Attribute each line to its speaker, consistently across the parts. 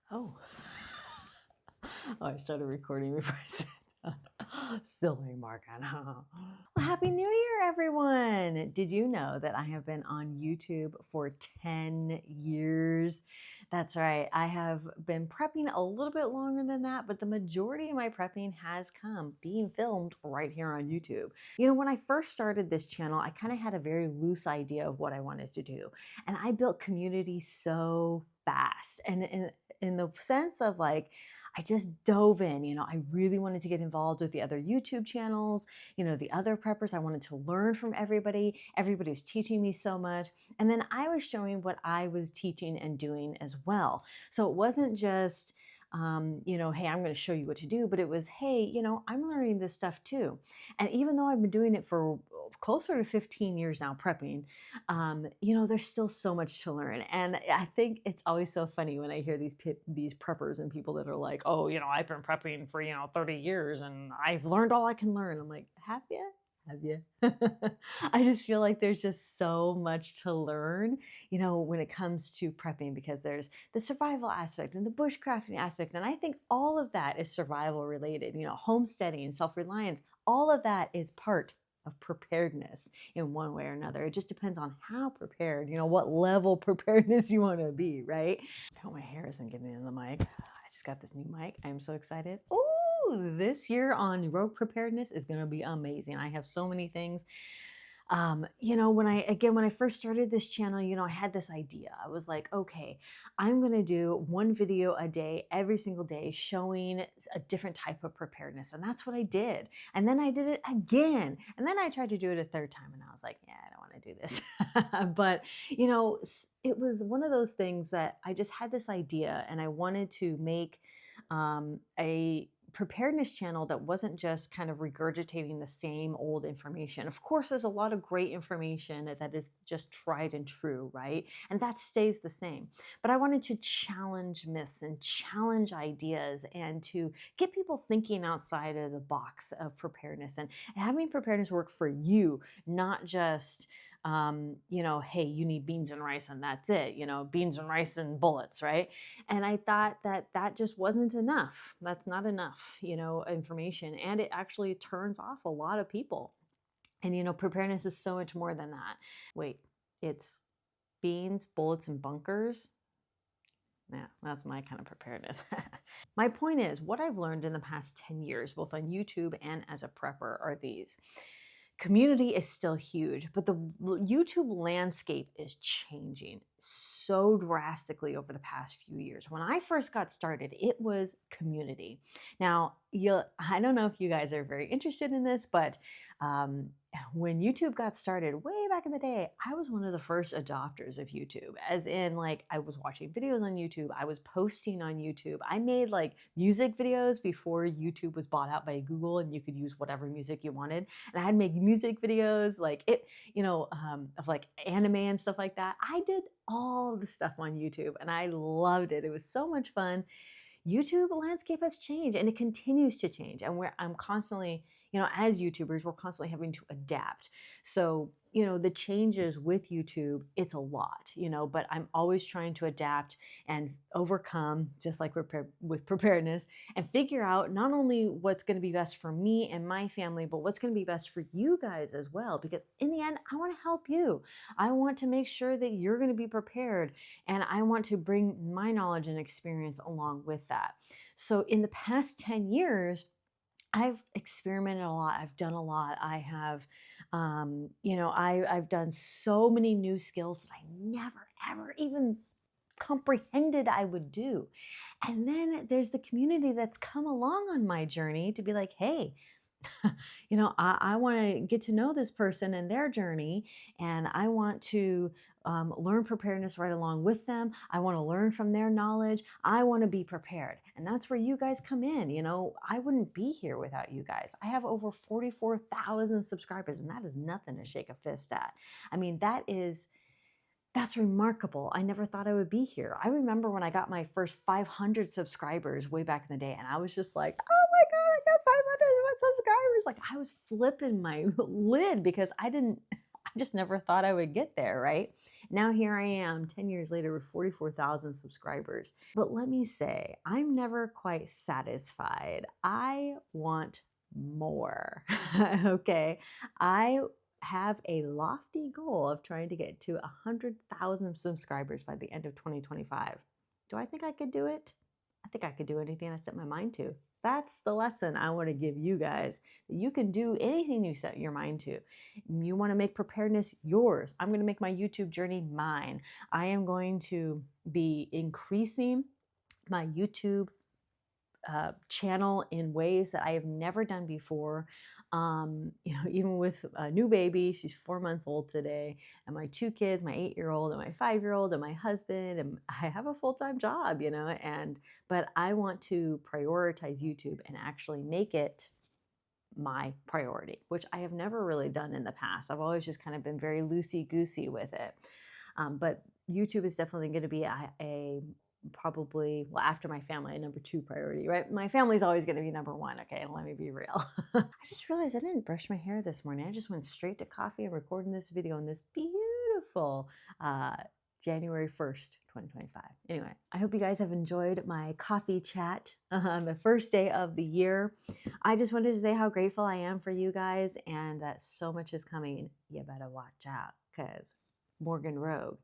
Speaker 1: Oh. Oh, I started recording before I said silly Morgan. Well, Happy New Year, everyone. Did you know that I have been on YouTube for 10 years? That's right. I have been prepping a little bit longer than that, but the majority of my prepping has come being filmed right here on YouTube. You know, when I first started this channel, I kind of had a very loose idea of what I wanted to do. And I built community so fast. And in the sense of like, I just dove in. I really wanted to get involved with the other YouTube channels, the other preppers. I wanted to learn from everybody. Everybody was teaching me so much. And then I was showing what I was teaching and doing as well. So it wasn't just, hey, I'm going to show you what to do, but it was, hey, I'm learning this stuff too. And even though I've been doing it for closer to 15 years now, prepping, there's still so much to learn. And I think it's always so funny when I hear these preppers and people that are like, oh, I've been prepping for, 30 years and I've learned all I can learn. I'm like, have you? Have you? I just feel like there's just so much to learn, when it comes to prepping, because there's the survival aspect and the bushcrafting aspect. And I think all of that is survival related, homesteading, self-reliance, all of that is part of preparedness in one way or another. It just depends on how prepared, what level preparedness you want to be, right? I hope my hair isn't getting in the mic. I just got this new mic. I'm so excited. Oh, this year on Rogue Preparedness is going to be amazing. I have so many things. When I first started this channel, I had this idea. I was like, okay, I'm going to do one video a day, every single day, showing a different type of preparedness. And that's what I did. And then I did it again. And then I tried to do it a third time. And I was like, yeah, I don't want to do this. But, it was one of those things that I just had this idea and I wanted to make a preparedness channel that wasn't just kind of regurgitating the same old information. Of course, there's a lot of great information that is just tried and true, right? And that stays the same. But I wanted to challenge myths and challenge ideas and to get people thinking outside of the box of preparedness and having preparedness work for you, not just hey, you need beans and rice and that's it, beans and rice and bullets, right? And I thought that just wasn't enough. That's not enough, information. And it actually turns off a lot of people. And, preparedness is so much more than that. Wait, it's beans, bullets, and bunkers? Yeah, that's my kind of preparedness. My point is, what I've learned in the past 10 years, both on YouTube and as a prepper, are these. Community is still huge, but the YouTube landscape is changing so drastically over the past few years. When I first got started, it was community. Now, I don't know if you guys are very interested in this, but when YouTube got started way back in the day, I was one of the first adopters of YouTube, as in like I was watching videos on YouTube, I was posting on YouTube. I made like music videos before YouTube was bought out by Google and you could use whatever music you wanted. And I had made music videos like of like anime and stuff like that. I did all the stuff on YouTube and I loved it. It was so much fun. YouTube landscape has changed and it continues to change. And I'm constantly, as YouTubers, we're constantly having to adapt. So, the changes with YouTube, it's a lot, but I'm always trying to adapt and overcome, just like with preparedness, and figure out not only what's going to be best for me and my family, but what's going to be best for you guys as well. Because in the end, I want to help you. I want to make sure that you're going to be prepared, and I want to bring my knowledge and experience along with that. So in the past 10 years, I've experimented a lot. I've done a lot. I have, I've done so many new skills that I never, ever even comprehended I would do. And then there's the community that's come along on my journey to be like, hey, I want to get to know this person and their journey, and I want to learn preparedness right along with them. I want to learn from their knowledge. I want to be prepared. And that's where you guys come in. I wouldn't be here without you guys. I have over 44,000 subscribers, and that is nothing to shake a fist at. I mean, that's remarkable. I never thought I would be here. I remember when I got my first 500 subscribers way back in the day, and I was just like, oh my God, I got 500 subscribers. Like I was flipping my lid because I just never thought I would get there, right? Now here I am 10 years later with 44,000 subscribers. But let me say, I'm never quite satisfied. I want more. Okay. I have a lofty goal of trying to get to 100,000 subscribers by the end of 2025. Do I think I could do it? I think I could do anything I set my mind to. That's the lesson I want to give you guys. You can do anything you set your mind to. You want to make preparedness yours. I'm going to make my YouTube journey mine. I am going to be increasing my YouTube channel in ways that I have never done before. Even with a new baby, she's 4 months old today, and my 2 kids, my 8-year-old and my 5-year-old, and my husband, and I have a full-time job, but I want to prioritize YouTube and actually make it my priority, which I have never really done in the past. I've always just kind of been very loosey-goosey with it. But YouTube is definitely going to be a probably, well, after my family, a number 2 priority, right? My family's always going to be number 1. Okay, let me be real. I just realized I didn't brush my hair this morning. I just went straight to coffee and recording this video on this beautiful January 1st, 2025. Anyway, I hope you guys have enjoyed my coffee chat on the first day of the year. I just wanted to say how grateful I am for you guys and that so much is coming. You better watch out because Morgan Rogue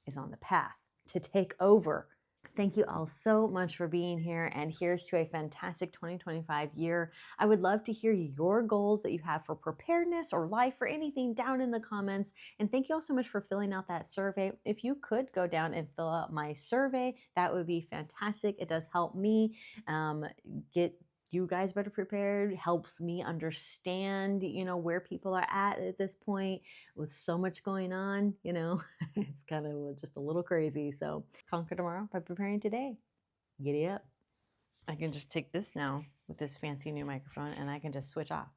Speaker 1: is on the path to take over. Thank you all so much for being here, and here's to a fantastic 2025 year. I would love to hear your goals that you have for preparedness or life or anything down in the comments. And thank you all so much for filling out that survey. If you could go down and fill out my survey, that would be fantastic. It does help me get you guys better prepared, helps me understand, where people are at this point with so much going on, it's kind of just a little crazy. So conquer tomorrow by preparing today. Giddy up. I can just take this now with this fancy new microphone and I can just switch off.